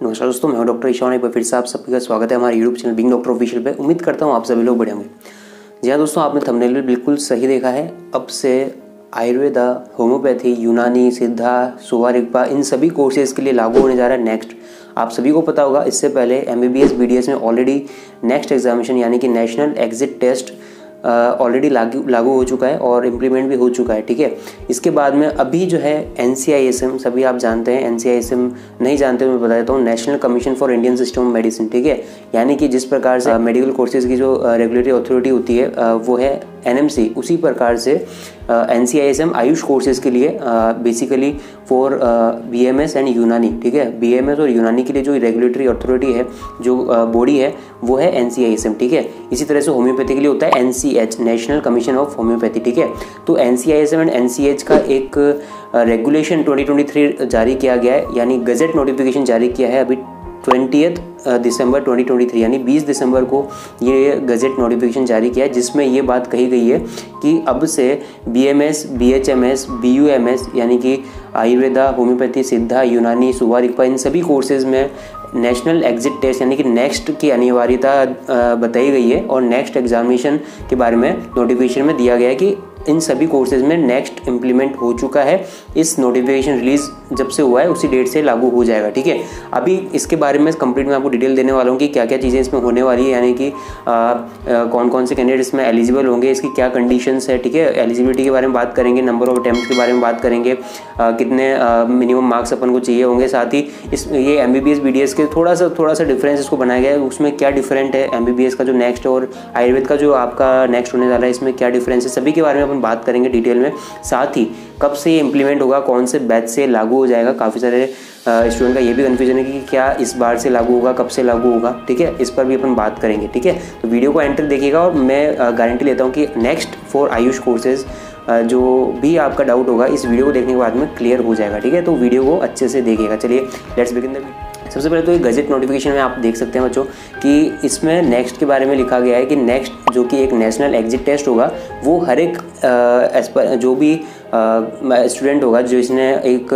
नमस्कार दोस्तों, मैं हूं डॉक्टर ईशान। एक बार फिर से आप सभी का स्वागत है हमारे YouTube channel being doctor official पे। उम्मीद करता हूं आप सभी लोग बढ़िया होंगे। जी हाँ दोस्तों, आपने थंबनेल में बिल्कुल सही देखा है। अब से आयुर्वेदा, होम्योपैथी, यूनानी, सिद्धा, सुवा रिगपा, इन सभी कोर्सेज के लिए लागू होने जा रहा है नेक्स्ट। आप सभी को पता होगा, इससे पहले MBBS BDS में ऑलरेडी नेक्स्ट एग्जामिनेशन यानी कि नेशनल एग्जिट टेस्ट ऑलरेडी लागू हो चुका है और इम्प्लीमेंट भी हो चुका है। ठीक है, इसके बाद में अभी जो है NCISM, सभी आप जानते हैं। NCISM नहीं जानते मैं बता देता हूँ, national commission for Indian system of medicine. ठीक है, यानी कि जिस प्रकार से मेडिकल कोर्सेज की जो रेगुलेटरी अथॉरिटी होती है वो है NMC, उसी प्रकार से NCISM आयुष कोर्सेज के लिए बेसिकली फॉर BMS एंड यूनानी। ठीक है, BMS और यूनानी के लिए जो रेगुलेटरी अथॉरिटी है, जो बॉडी है, वो है NCISM। ठीक है, इसी तरह से होम्योपैथी के लिए होता है NCH, national commission of homeopathy. ठीक है, तो NCISM एंड NCH का एक रेगुलेशन 2023 जारी किया गया है, यानी गजेट नोटिफिकेशन जारी किया है अभी 20 दिसंबर 2023, यानी 20 दिसंबर को ये गजेट नोटिफिकेशन जारी किया है, जिसमें ये बात कही गई है कि अब से BMS, BHMS, BUMS यानी कि आयुर्वेदा, होम्योपैथी, सिद्धा, यूनानी, सुवा रिगपा, इन सभी कोर्सेज में नेशनल एग्जिट टेस्ट यानी कि नेक्स्ट की अनिवार्यता बताई गई है। और नेक्स्ट एग्जामिनेशन के बारे में नोटिफिकेशन में दिया गया है कि इन सभी कोर्सेज में नेक्स्ट इम्प्लीमेंट हो चुका है। इस नोटिफिकेशन रिलीज जब से हुआ है उसी डेट से लागू हो जाएगा। ठीक है, अभी इसके बारे में कंप्लीट मैं आपको डिटेल देने वाला हूँ कि क्या क्या चीज़ें इसमें होने वाली है, यानी कि कौन कौन से कैंडिडेट इसमें एलिजिबल होंगे, इसकी क्या कंडीशंस है। ठीक है, एलिजिबिलिटी के बारे में बात करेंगे, नंबर ऑफ अटेम्प्ट्स के बारे में बात करेंगे, कितने मिनिमम मार्क्स अपन को चाहिए होंगे। साथ ही ये MBBS BDS के थोड़ा सा डिफरेंस इसको बनाया गया है, उसमें क्या डिफरेंट है MBBS का जो नेक्स्ट और आयुर्वेद का जो आपका नेक्स्ट होने वाला है, इसमें क्या डिफरेंस है, सभी के बारे में अपन बात करेंगे डिटेल में। साथ ही कब से ये इंप्लीमेंट होगा, कौन से बैच से लागू हो जाएगा। काफ़ी सारे स्टूडेंट का ये भी कन्फ्यूजन है कि क्या इस बार से लागू होगा, कब से लागू होगा। ठीक है, इस पर भी अपन बात करेंगे। ठीक है, तो वीडियो को एंड तक देखिएगा और मैं गारंटी लेता हूँ कि नेक्स्ट फॉर आयुष कोर्सेज जो भी आपका डाउट होगा इस वीडियो को देखने के बाद में क्लियर हो जाएगा। ठीक है, तो वीडियो को अच्छे से देखिएगा। चलिए लेट्स बिगिन द। सबसे पहले तो ये गजेट नोटिफिकेशन में आप देख सकते हैं बच्चों कि इसमें नेक्स्ट के बारे में लिखा गया है कि नेक्स्ट जो कि एक नेशनल एग्जिट टेस्ट होगा, वो हर एक जो भी स्टूडेंट होगा जो इसने एक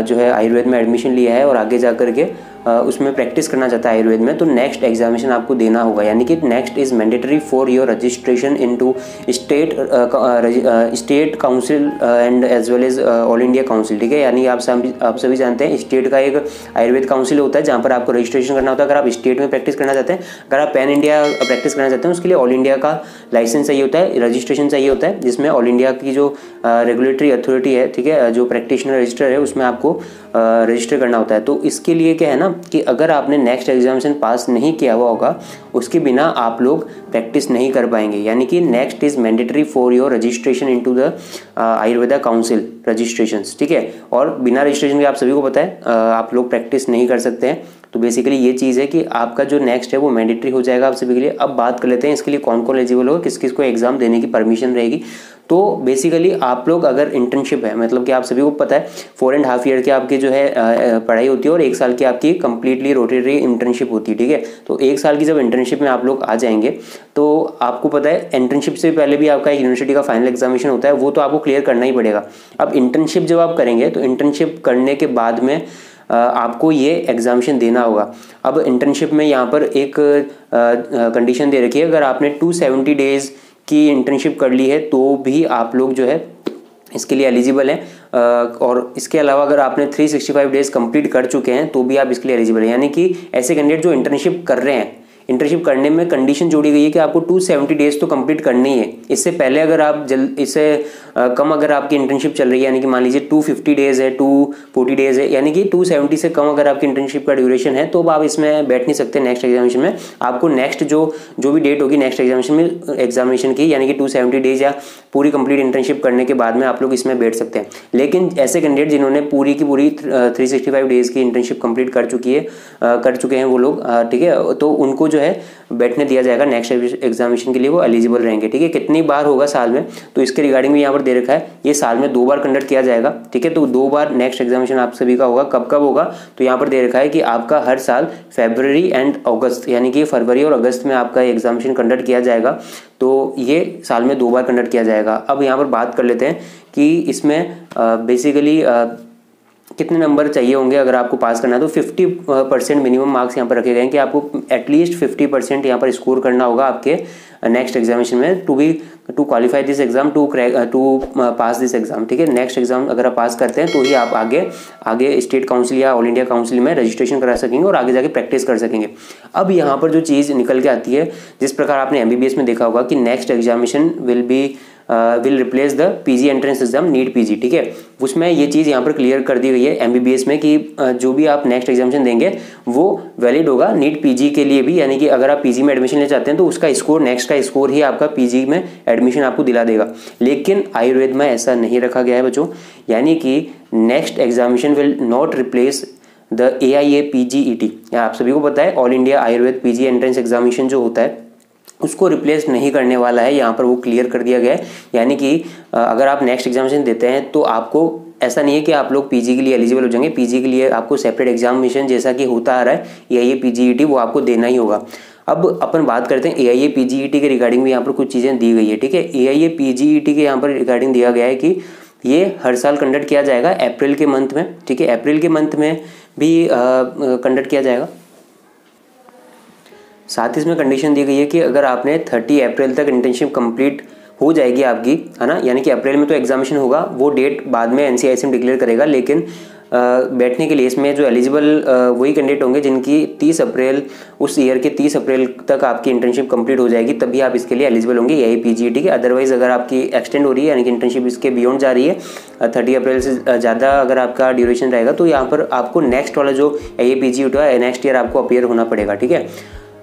जो है आयुर्वेद में एडमिशन लिया है और आगे जा कर के उसमें प्रैक्टिस करना चाहता है आयुर्वेद में, तो नेक्स्ट एग्जामिनेशन आपको देना होगा। यानी कि next is mandatory for your registration into state council and as well as all India council. ठीक है, यानी आप सभी जानते हैं स्टेट का एक आयुर्वेद काउंसिल होता है जहाँ पर आपको रजिस्ट्रेशन करना होता है। अगर आप स्टेट में प्रैक्टिस करना चाहते हैं, अगर आप पैन इंडिया प्रैक्टिस करना चाहते हैं, उसके लिए ऑल इंडिया का लाइसेंस चाहिए होता है, रजिस्ट्रेशन चाहिए होता है, जिसमें ऑल इंडिया की जो रेगुलेटरी अथॉरिटी है, ठीक है, जो प्रैक्टिशनर रजिस्टर है, उसमें आपको रजिस्टर करना होता है। तो इसके लिए क्या है ना कि अगर आपने नेक्स्ट एग्जामिनेशन पास नहीं किया हुआ होगा, उसके बिना आप लोग प्रैक्टिस नहीं कर पाएंगे। यानी कि next is mandatory for your registration into the Ayurveda council registrations. ठीक है, और बिना रजिस्ट्रेशन के आप सभी को पता है आप लोग प्रैक्टिस नहीं कर सकते हैं। तो बेसिकली ये चीज़ है कि आपका जो नेक्स्ट है वो मैंडेटरी हो जाएगा आप सभी के लिए। अब बात कर लेते हैं इसके लिए कौन कौन एलिजिबल होगा, किस किस को एग्जाम देने की परमिशन रहेगी। तो बेसिकली आप लोग अगर इंटर्नशिप है, मतलब कि आप सभी को पता है 4.5 ईयर की आपकी जो है पढ़ाई होती है और 1 साल की आपकी कंप्लीटली रोटेटरी इंटर्नशिप होती है। ठीक है, तो 1 साल की जब इंटर्नशिप में आप लोग आ जाएंगे तो आपको पता है इंटर्नशिप से पहले भी आपका एक यूनिवर्सिटी का फाइनल एग्जामिनेशन होता है, वो तो आपको क्लियर करना ही पड़ेगा। अब इंटर्नशिप जब आप करेंगे तो इंटर्नशिप करने के बाद में आपको ये एग्जामिनेशन देना होगा। अब इंटर्नशिप में यहाँ पर एक कंडीशन दे रखी है, अगर आपने 270 डेज की इंटर्नशिप कर ली है तो भी आप लोग जो है इसके लिए एलिजिबल हैं। और इसके अलावा अगर आपने 365 डेज कंप्लीट कर चुके हैं तो भी आप इसके लिए एलिजिबल हैं। यानी कि ऐसे कैंडिडेट जो इंटर्नशिप कर रहे हैं, इंटर्नशिप करने में कंडीशन जोड़ी गई है कि आपको 270 डेज तो कंप्लीट करनी है। इससे पहले अगर आप इससे कम अगर आपकी इंटर्नशिप चल रही है, यानी कि मान लीजिए 250 डेज है, 240 डेज है, यानी कि 270 से कम अगर आपकी इंटर्नशिप का ड्यूरेशन है, तो अब आप इसमें बैठ नहीं सकते नेक्स्ट एग्जामिनेशन में। आपको नेक्स्ट जो भी डेट होगी नेक्स्ट एग्जामिनेशन की, यानी कि 270 डेज या पूरी कंप्लीट इंटर्नशिप करने के बाद में आप लोग इसमें बैठ सकते हैं। लेकिन ऐसे कैंडिडेट जिन्होंने पूरी की पूरी 365 डेज की इंटर्नशिप कंप्लीट कर चुके हैं वो लोग, ठीक है, तो उनको जो है बैठने दिया जाएगा नेक्स्ट एग्जामिनेशन के लिए, वो एलिजिबल रहेंगे। ठीक है, कितनी बार होगा साल में, तो इसके रिगार्डिंग भी यहाँ पर दे रखा है, ये साल में 2 बार कंडक्ट किया जाएगा। ठीक है, तो 2 बार नेक्स्ट एग्जामिनेशन आप सभी का होगा। कब कब होगा, तो यहाँ पर दे रखा है कि आपका हर साल फरवरी एंड अगस्त, यानी कि फरवरी और अगस्त में आपका एग्जामिनेशन कंडक्ट किया जाएगा। तो ये साल में 2 बार कंडक्ट किया जाएगा। अब यहाँ पर बात कर लेते हैं कि इसमें बेसिकली कितने नंबर चाहिए होंगे अगर आपको पास करना है, तो 50% मिनिमम मार्क्स यहाँ पर रखे गए हैं कि आपको एटलीस्ट 50% यहाँ पर स्कोर करना होगा आपके नेक्स्ट एग्जामिनेशन में to qualify this exam, to pass this exam. ठीक है, नेक्स्ट एग्जाम अगर आप पास करते हैं तो ही आप आगे स्टेट काउंसिल या ऑल इंडिया काउंसिल में रजिस्ट्रेशन करा सकेंगे और आगे जाके प्रैक्टिस कर सकेंगे। अब यहाँ पर जो चीज़ निकल के आती है, जिस प्रकार आपने MBBS में देखा होगा कि next examination will replace the PG entrance exam, NEET PG। ठीक है, उसमें ये चीज़ यहाँ पर क्लियर कर दी गई है MBBS में कि जो भी आप नेक्स्ट एग्जामिनेशन देंगे वो वैलिड होगा नीट PG के लिए भी, यानी कि अगर आप PG में एडमिशन ले चाहते हैं तो उसका स्कोर, नेक्स्ट का स्कोर ही आपका PG में एडमिशन आपको दिला देगा। लेकिन आयुर्वेद में ऐसा नहीं रखा गया है बच्चों, यानी कि next examination will not replace the AIA PGET। आप सभी को पता है all India Ayurveda PG entrance examination जो होता है उसको रिप्लेस नहीं करने वाला है, यहाँ पर वो क्लियर कर दिया गया है। यानी कि अगर आप नेक्स्ट एग्जामिनेशन देते हैं तो आपको ऐसा नहीं है कि आप लोग PG के लिए एलिजिबल हो जाएंगे, PG के लिए आपको सेपरेट एग्जामिनेशन जैसा कि होता आ रहा है AIA PGET वो आपको देना ही होगा। अब अपन बात करते हैं AIA PGET के रिगार्डिंग भी यहाँ पर कुछ चीज़ें दी गई है। ठीक है, AIA PGET के यहाँ पर रिगार्डिंग दिया गया है कि ये हर साल कंडक्ट किया जाएगा अप्रैल के मंथ में। ठीक है, अप्रैल के मंथ में भी कंडक्ट किया जाएगा। साथ ही इसमें कंडीशन दी गई है कि अगर आपने 30 अप्रैल तक इंटर्नशिप कंप्लीट हो जाएगी आपकी, है ना, यानी कि अप्रैल में तो एग्जामिनेशन होगा, वो डेट बाद में NCISM डिक्लेयर करेगा, लेकिन बैठने के लिए इसमें जो एलिजिबल वही कैंडिडेट होंगे जिनकी 30 अप्रैल उस ईयर के 30 अप्रैल तक आपकी इंटर्नशिप कंप्लीट हो जाएगी, तभी आप इसके लिए एलिजिबल होंगे AIA PGET के। अदरवाइज अगर आपकी एक्सटेंड हो रही है यानी कि इंटर्नशिप इसके बियॉन्ड जा रही है, 30 अप्रैल से ज़्यादा अगर आपका ड्यूरेशन रहेगा, तो यहाँ पर आपको नेक्स्ट वाला जो AIA PGET है नेक्स्ट ईयर आपको अपीयर होना पड़ेगा। ठीक है,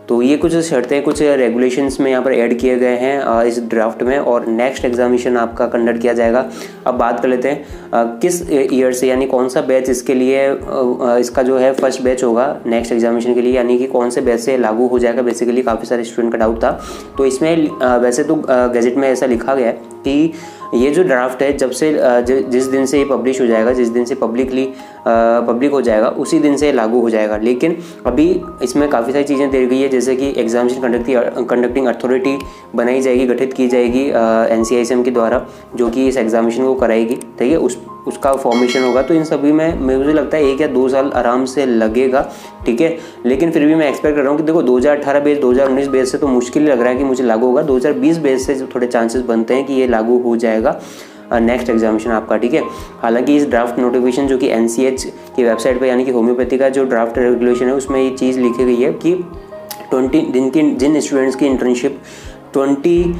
तो ये कुछ शर्तें, कुछ रेगुलेशंस में यहाँ पर ऐड किए गए हैं इस ड्राफ्ट में, और नेक्स्ट एग्जामिनेशन आपका कंडक्ट किया जाएगा। अब बात कर लेते हैं किस ईयर से, यानी कौन सा बैच इसके लिए, इसका जो है फर्स्ट बैच होगा नेक्स्ट एग्जामिनेशन के लिए, यानी कि कौन से बैच से लागू हो जाएगा। बेसिकली काफ़ी सारे स्टूडेंट का डाउट था, तो इसमें वैसे तो गैजेट में ऐसा लिखा गया है कि ये जो ड्राफ्ट है जब से जिस दिन से ये पब्लिश हो जाएगा, जिस दिन से पब्लिक हो जाएगा उसी दिन से लागू हो जाएगा। लेकिन अभी इसमें काफ़ी सारी चीज़ें दी गई है, जैसे कि एग्जामिनेशन कंडक्टिंग अथॉरिटी बनाई जाएगी, गठित की जाएगी NCISM के द्वारा, जो कि इस एग्जामिनेशन को कराएगी। ठीक है, उसका फॉर्मेशन होगा। तो इन सभी में मुझे लगता है 1 या 2 साल आराम से लगेगा। ठीक है, लेकिन फिर भी मैं एक्सपेक्ट कर रहा हूँ कि देखो 2018 बेस 2019 बेस से तो मुश्किल लग रहा है कि मुझे लागू होगा, 2020 बेस से थोड़े चांसेस बनते हैं कि ये लागू हो जाएगा नेक्स्ट एग्जामिनेशन आपका। ठीक है, हालांकि इस ड्राफ्ट नोटिफिकेशन जो कि NCH की वेबसाइट पर यानी कि होम्योपैथी का जो ड्राफ्ट रेगुलेशन है उसमें ये चीज़ लिखी गई है कि 20 जिन स्टूडेंट्स की इंटर्नशिप 29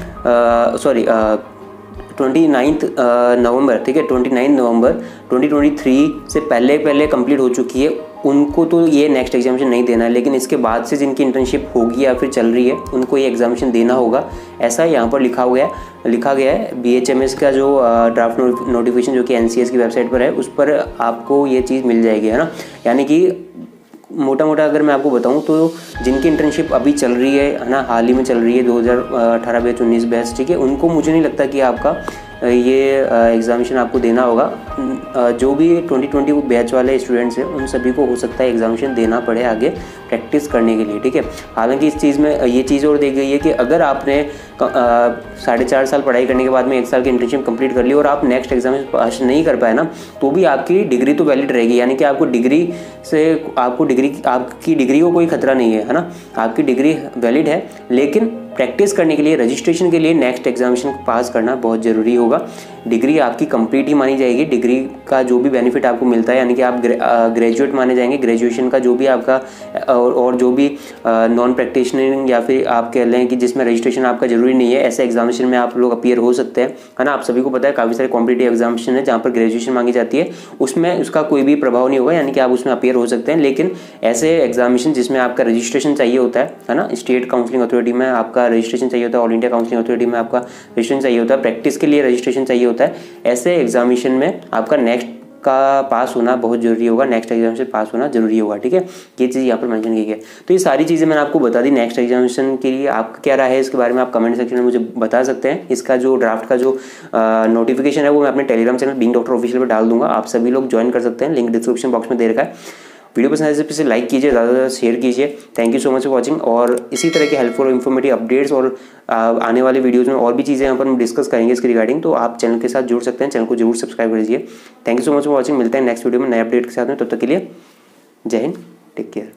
नवंबर, ठीक है, 29 नवंबर 2023 से पहले कंप्लीट हो चुकी है, उनको तो ये नेक्स्ट एग्जामिनेशन नहीं देना है। लेकिन इसके बाद से जिनकी इंटर्नशिप होगी या फिर चल रही है उनको ये एग्जामिनेशन देना होगा, ऐसा यहाँ पर लिखा गया है। BHMS का जो ड्राफ्ट नोटिफिकेशन जो कि NCS की वेबसाइट पर है उस पर आपको ये चीज़ मिल जाएगी, है ना। यानी कि मोटा अगर मैं आपको बताऊं तो जिनकी इंटर्नशिप अभी चल रही है ना, हाल ही में चल रही है 2018 बैच 19 बैच, ठीक है, उनको मुझे नहीं लगता कि आपका ये एग्ज़ामिनेशन आपको देना होगा। जो भी 2020 बैच वाले स्टूडेंट्स हैं उन सभी को हो सकता है एग्ज़ामिनेशन देना पड़े आगे प्रैक्टिस करने के लिए। ठीक है, हालांकि इस चीज़ में ये चीज़ और दी गई है कि अगर आपने 4.5 साल पढ़ाई करने के बाद में 1 साल की इंटर्नशिप कंप्लीट कर ली और आप नेक्स्ट एग्जाम में पास नहीं कर पाए ना, तो भी आपकी डिग्री तो वैलिड रहेगी, यानी कि आपकी डिग्री को कोई खतरा नहीं है ना, आपकी डिग्री वैलिड है। लेकिन प्रैक्टिस करने के लिए, रजिस्ट्रेशन के लिए नेक्स्ट एग्जामिनेशन पास करना बहुत ज़रूरी होगा। डिग्री आपकी कंप्लीट ही मानी जाएगी। डिग्री का जो भी बेनिफिट आपको मिलता है, यानी कि आप ग्रेजुएट माने जाएंगे, ग्रेजुएशन का जो भी आपका और जो भी नॉन प्रैक्टिशनर या फिर आप कह लें कि जिसमें रजिस्ट्रेशन आपका जरूरी नहीं है, ऐसे एग्जामिनेशन में आप लोग अपीयर हो सकते हैं, है ना। आप सभी को पता है काफ़ी सारे कॉम्पिटिटिव एग्जामिनेशन है जहाँ पर ग्रेजुएशन मांगी जाती है, उसमें उसका कोई भी प्रभाव नहीं होगा, यानी कि आप उसमें अपीयर हो सकते हैं। लेकिन ऐसे एग्जामिनेशन जिसमें आपका रजिस्ट्रेशन चाहिए होता है ना, स्टेट काउंसलिंग अथॉरिटी में आपका रजिस्ट्रेशन चाहिए होता है, ऑल इंडिया काउंसलिंग अथॉरिटी में आपका रजिस्ट्रेशन चाहिए होता है, प्रैक्टिस के लिए रजिस्ट्रेशन चाहिए होता है, ऐसे एग्जामिनेशन में आपका नेक्स्ट का पास होना बहुत जरूरी होगा, नेक्स्ट एग्जामिनेशन पास होना जरूरी होगा। ठीक है, ये चीज़ यहाँ पर मेंशन की गई है। तो ये सारी चीज़ें मैंने आपको बता दी। नेक्स्ट एग्जामिनेशन के लिए आपका क्या राय है इसके बारे में आप कमेंट सेक्शन में मुझे बता सकते हैं। इसका जो ड्राफ्ट का जो नोटिफिकेशन है वो मैं अपने Telegram channel being doctor official पर डाल दूंगा, आप सभी लोग ज्वाइन कर सकते हैं, लिंक डिस्क्रिप्शन बॉक्स में दे रखा है। वीडियो पसंद आए तो लाइक कीजिए, ज़्यादा से ज़्यादा शेयर कीजिए। Thank you so much for watching. और इसी तरह के हेल्पफुल और इन्फॉर्मेटिव अपडेट्स और आने वाले वीडियोज़ में और भी चीज़ें यहाँ पर हम डिस्कस करेंगे इसके रिगार्डिंग, तो आप चैनल के साथ जुड़ सकते हैं। चैनल को जरूर सब्सक्राइब कर लीजिए। Thank you so much for watching. मिलते हैं नेक्स्ट वीडियो में नए अपडेट के साथ में, तब तक के लिए जय हिंद, टेक केयर।